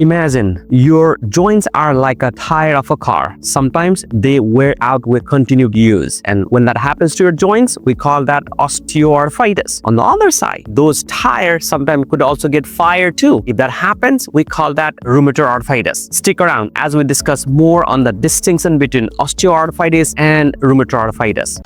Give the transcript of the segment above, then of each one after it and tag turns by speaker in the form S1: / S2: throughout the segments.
S1: Imagine your joints are like a tire of a car. Sometimes they wear out with continued use. And when that happens to your joints, we call that osteoarthritis. On the other side, those tires sometimes could also get fired too. If that happens, we call that rheumatoid arthritis. Stick around as we discuss more on the distinction between osteoarthritis and rheumatoid arthritis.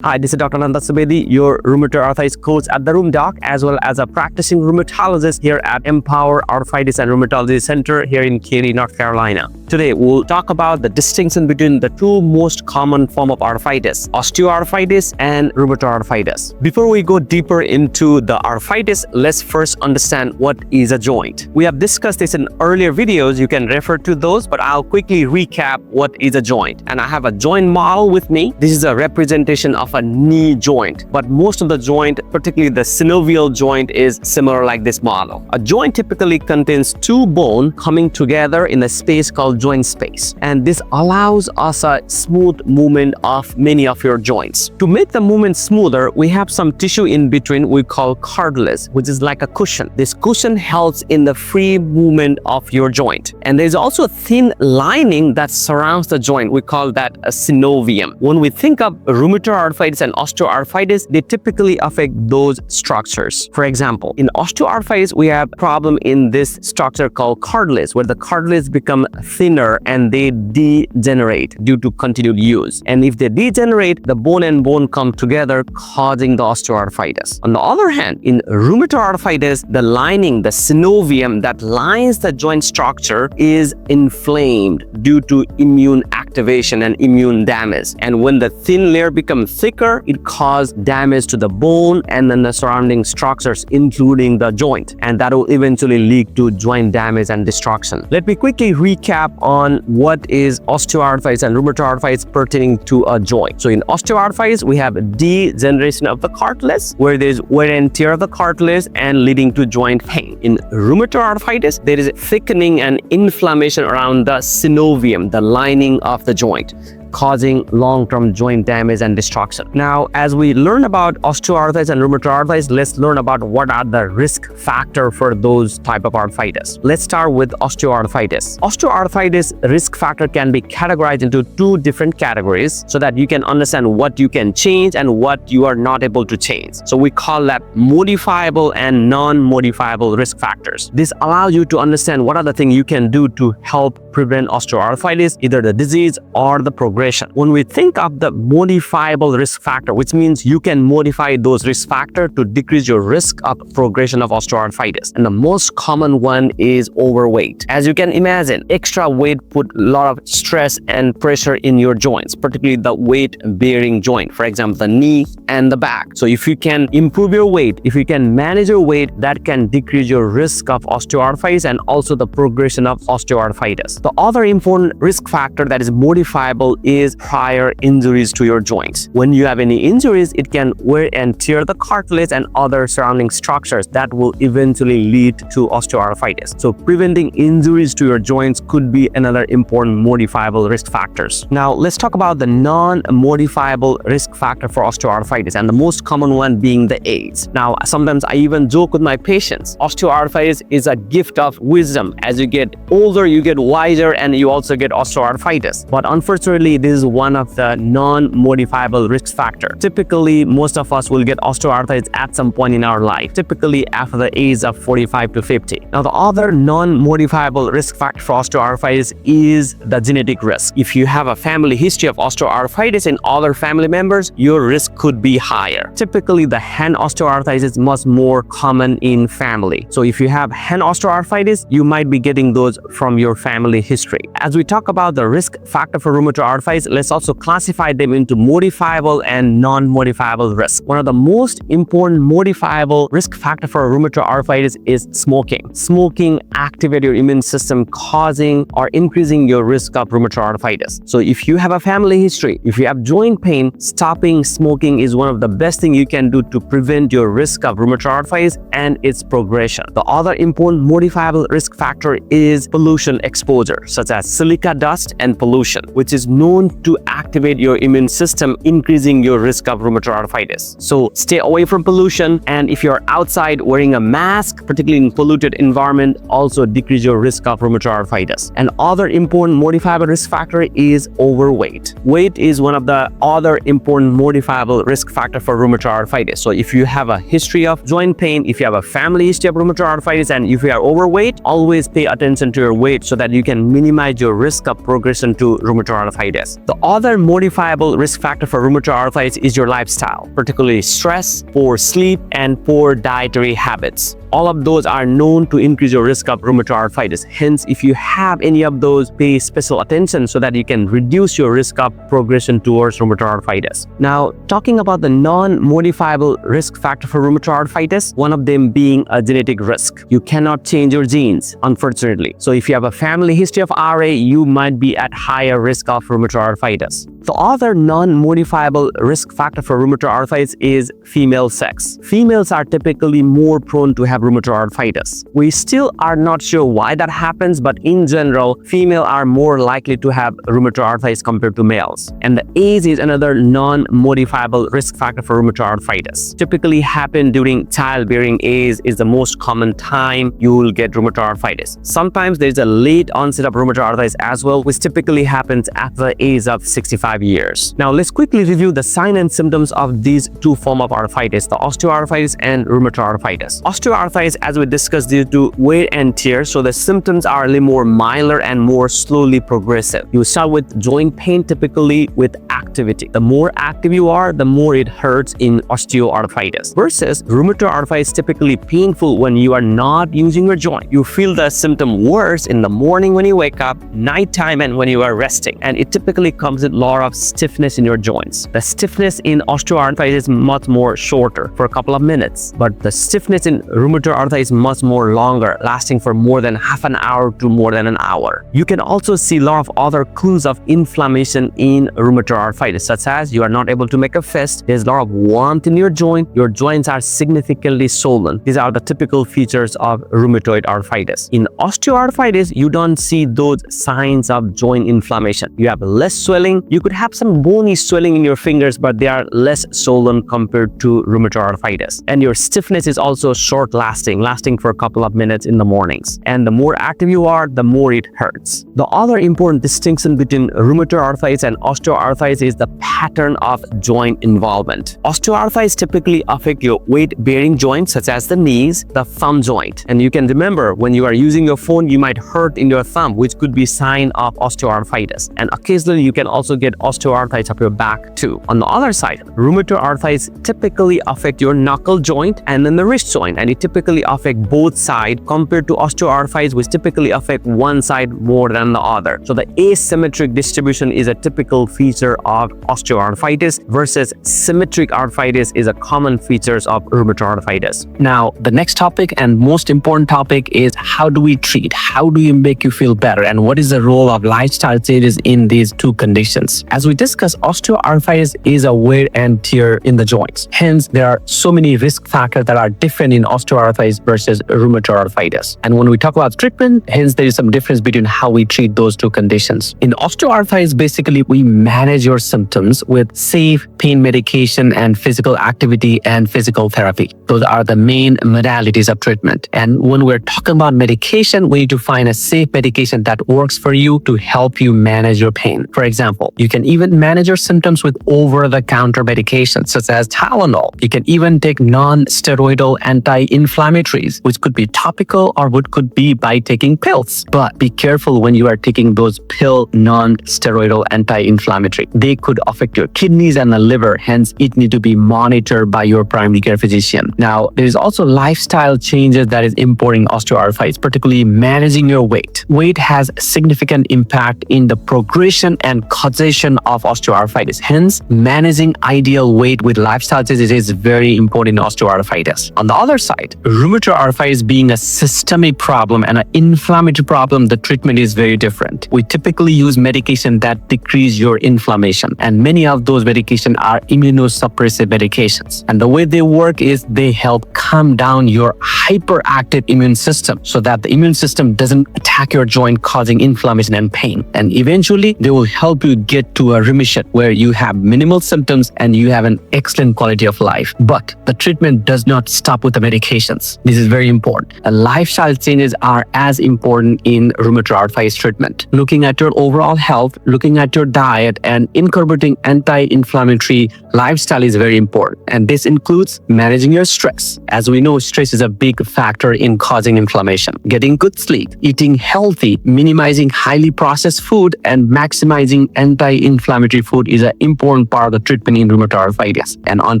S1: Hi, this is Dr. Ananta Subedi, your rheumatoid arthritis coach at the Rheum Doc, as well as a practicing rheumatologist here at Empower Arthritis and Rheumatology Center here in Katy, North Carolina. Today, we'll talk about the distinction between the two most common forms of arthritis, osteoarthritis and rheumatoid arthritis. Before we go deeper into the arthritis, let's first understand what is a joint. We have discussed this in earlier videos. You can refer to those, but I'll quickly recap what is a joint. And I have a joint model with me. This is a representation of a knee joint, but most of the joint, particularly the synovial joint, is similar like this model. A joint typically contains two bones coming together in a space called joint space, and this allows us a smooth movement of many of your joints. To make the movement smoother, we have some tissue in between we call cartilage, which is like a cushion. This cushion helps in the free movement of your joint, and there's also a thin lining that surrounds the joint. We call that a synovium. When we think of rheumatoid arthritis and osteoarthritis, they typically affect those structures. For example, in osteoarthritis, we have a problem in this structure called cartilage, where the cartilage become thinner and they degenerate due to continued use. And if they degenerate, the bone and bone come together, causing the osteoarthritis. On the other hand, in rheumatoid arthritis, the lining, the synovium that lines the joint structure is inflamed due to immune activation and immune damage. And when the thin layer becomes thicker, it causes damage to the bone and then the surrounding structures, including the joint, and that will eventually lead to joint damage and destruction. Let me quickly recap on what is osteoarthritis and rheumatoid arthritis pertaining to a joint. So in osteoarthritis, we have degeneration of the cartilage, where there is wear and tear of the cartilage and leading to joint pain. In rheumatoid arthritis, there is thickening and inflammation around the synovium, the lining of the joint, causing long-term joint damage and destruction. Now, as we learn about osteoarthritis and rheumatoid arthritis, let's learn about what are the risk factors for those type of arthritis. Let's start with osteoarthritis. Osteoarthritis risk factor can be categorized into two different categories so that you can understand what you can change and what you are not able to change. So we call that modifiable and non-modifiable risk factors. This allows you to understand what are the things you can do to help prevent osteoarthritis, either the disease or the progression. When we think of the modifiable risk factor, which means you can modify those risk factors to decrease your risk of progression of osteoarthritis. And the most common one is overweight. As you can imagine, extra weight put a lot of stress and pressure in your joints, particularly the weight-bearing joint, for example, the knee and the back. So if you can improve your weight, if you can manage your weight, that can decrease your risk of osteoarthritis and also the progression of osteoarthritis. The other important risk factor that is modifiable is prior injuries to your joints. When you have any injuries, it can wear and tear the cartilage and other surrounding structures that will eventually lead to osteoarthritis. So preventing injuries to your joints could be another important modifiable risk factors. Now let's talk about the non-modifiable risk factor for osteoarthritis, and the most common one being the age. Now sometimes I even joke with my patients, osteoarthritis is a gift of wisdom. As you get older, you get wiser and you also get osteoarthritis. But unfortunately, this is one of the non-modifiable risk factor. Typically, most of us will get osteoarthritis at some point in our life, typically after the age of 45 to 50. Now, the other non-modifiable risk factor for osteoarthritis is the genetic risk. If you have a family history of osteoarthritis in other family members, your risk could be higher. Typically, the hand osteoarthritis is much more common in family. So if you have hand osteoarthritis, you might be getting those from your family history. As we talk about the risk factor for rheumatoid arthritis, let's also classify them into modifiable and non-modifiable risk. One of the most important modifiable risk factor for rheumatoid arthritis is smoking. Smoking activates your immune system, causing or increasing your risk of rheumatoid arthritis. So if you have a family history, if you have joint pain, stopping smoking is one of the best things you can do to prevent your risk of rheumatoid arthritis and its progression. The other important modifiable risk factor is pollution exposure. exposure, such as silica dust and pollution, which is known to activate your immune system, increasing your risk of rheumatoid arthritis. So stay away from pollution, and if you're outside wearing a mask, particularly in polluted environment, also decrease your risk of rheumatoid arthritis. And other important modifiable risk factor is overweight. Weight is one of the other important modifiable risk factor for rheumatoid arthritis. So if you have a history of joint pain, if you have a family history of rheumatoid arthritis, and if you are overweight, always pay attention to your weight so that you can minimize your risk of progression to rheumatoid arthritis. The other modifiable risk factor for rheumatoid arthritis is your lifestyle, particularly stress, poor sleep, and poor dietary habits. All of those are known to increase your risk of rheumatoid arthritis. Hence, if you have any of those, pay special attention so that you can reduce your risk of progression towards rheumatoid arthritis. Now, talking about the non-modifiable risk factor for rheumatoid arthritis, one of them being a genetic risk. You cannot change your genes, unfortunately. So if you have a family history of RA, you might be at higher risk of rheumatoid arthritis. The other non-modifiable risk factor for rheumatoid arthritis is female sex. Females are typically more prone to have rheumatoid arthritis. We still are not sure why that happens, but in general, females are more likely to have rheumatoid arthritis compared to males. And the age is another non-modifiable risk factor for rheumatoid arthritis. Typically happen during childbearing age is the most common time you will get rheumatoid arthritis. Sometimes there is a late onset of rheumatoid arthritis as well, which typically happens at the age of 65 years. Now let's quickly review the signs and symptoms of these two forms of arthritis, the osteoarthritis and rheumatoid arthritis. Osteoarthritis, as we discussed, due to wear and tear, so the symptoms are a little more milder and more slowly progressive. You start with joint pain, typically with activity. The more active you are, the more it hurts in osteoarthritis. Versus rheumatoid arthritis, typically painful when you are not using your joint. You feel the symptom worse in the morning when you wake up, nighttime, and when you are resting. And it typically comes with a lot of stiffness in your joints. The stiffness in osteoarthritis is much more shorter, for a couple of minutes, but the stiffness in rheumatoid arthritis is much more longer, lasting for more than half an hour to more than an hour. You can also see a lot of other clues of inflammation in rheumatoid arthritis, such as you are not able to make a fist, there's a lot of warmth in your joints are significantly swollen. These are the typical features of rheumatoid arthritis. In osteoarthritis, you don't see those signs of joint inflammation. You have less swelling. You could have some bony swelling in your fingers, but they are less swollen compared to rheumatoid arthritis. And your stiffness is also short lasting for a couple of minutes in the mornings. And the more active you are, the more it hurts. The other important distinction between rheumatoid arthritis and osteoarthritis is the pattern of joint involvement. Osteoarthritis typically affect your weight-bearing joints, such as the knees, the thumb joint. And you can remember, when you are using your phone, you might hurt in your thumb, which could be a sign of osteoarthritis. And occasionally, you can also get osteoarthritis of your back too. On the other side, rheumatoid arthritis typically affect your knuckle joint and then the wrist joint, and it typically affect both sides compared to osteoarthritis, which typically affect one side more than the other. So the asymmetric distribution is a typical feature of osteoarthritis versus symmetric arthritis is a common features of rheumatoid arthritis. Now, the next topic and most important topic is how do we treat? How do you make you feel better? And what is the role of lifestyle changes in these two conditions? As we discussed, osteoarthritis is a wear and tear in the joints. Hence, there are so many risk factors that are different in osteoarthritis versus rheumatoid arthritis. And when we talk about treatment, hence there is some difference between how we treat those two conditions. In osteoarthritis, basically, we manage your symptoms with safe pain medication and physical activity and physical therapy. Those are the main modalities of treatment. And when we're talking about medication, we need to find a safe medication that works for you to help you manage your pain. For example, you can even manage your symptoms with over-the-counter medications such as Tylenol. You can even take non-steroidal anti-inflammatories, which could be topical or what could be by taking pills. But be careful when you are taking those pill non-steroidal anti-inflammatory. They could affect your kidneys and the liver, hence it need to be monitored by your primary care physician. Now, there is also lifestyle changes that is important in osteoarthritis, particularly managing your weight. Weight has significant impact in the progression and causation of osteoarthritis. Hence, managing ideal weight with lifestyle changes is very important in osteoarthritis. On the other side, rheumatoid arthritis being a systemic problem and an inflammatory problem, the treatment is very different. We typically use medication that decrease your inflammation.
S2: medication, and many of those medications are immunosuppressive medications. And the way they work is they help calm down your hyperactive immune system so that the immune system doesn't attack your joint, causing inflammation and pain. And eventually, they will help you get to a remission where you have minimal symptoms and you have an excellent quality of life. But the treatment does not stop with the medications. This is very important. And lifestyle changes are as important in rheumatoid arthritis treatment. Looking at your overall health, looking at your diet, and incorporating anti-inflammatory lifestyle is very important. And this includes managing your stress. As we know, stress is a big factor in causing inflammation. Getting good sleep, eating healthy, minimizing highly processed food, and maximizing anti-inflammatory food is an important part of the treatment in rheumatoid arthritis. And on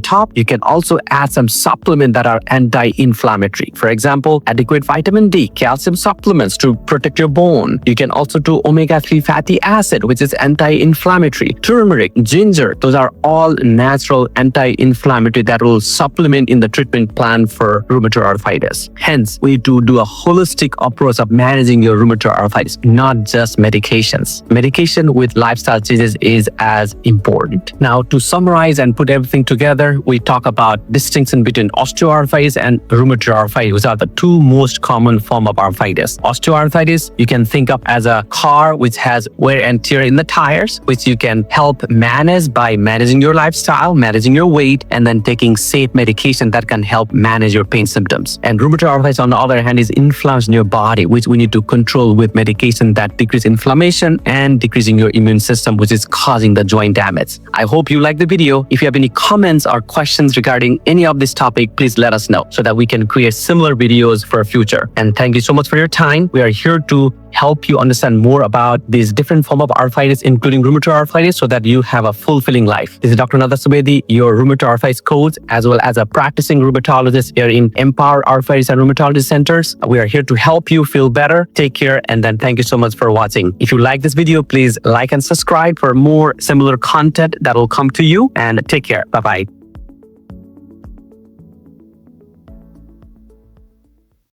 S2: top, you can also add some supplements that are anti-inflammatory. For example, adequate vitamin D, calcium supplements to protect your bone. You can also do omega-3 fatty acid, which is anti-inflammatory. Turmeric, ginger, those are all natural anti-inflammatory that will supplement in the treatment plan for rheumatoid arthritis. Hence, we need to do a holistic approach of managing your rheumatoid arthritis, not just medications. Medication with lifestyle changes is as important. Now, to summarize and put everything together, we talk about distinction between osteoarthritis and rheumatoid arthritis, which are the two most common forms of arthritis. Osteoarthritis, you can think of as a car which has wear and tear in the tires, which you can help manage by managing your lifestyle, managing your weight, and then taking safe medication that can help manage your pain symptoms. And rheumatoid arthritis, on the other hand, is inflammation in your body, which we need to control with medication that decrease inflammation and decreasing your immune system, which is causing the joint damage. I hope you liked the video. If you have any comments or questions regarding any of this topic, please let us know so that we can create similar videos for future. And thank you so much for your time. We are here to help you understand more about these different forms of arthritis, including rheumatoid arthritis, so that you have a fulfilling life. This is Dr. Ananta Subedi, your rheumatoid arthritis coach, as well as a practicing rheumatologist here in Empower Arthritis and Rheumatology Centers. We are here to help you feel better. Take care, and then thank you so much for watching. If you like this video, please like and subscribe for more similar content that will come to you, and take care. Bye-bye.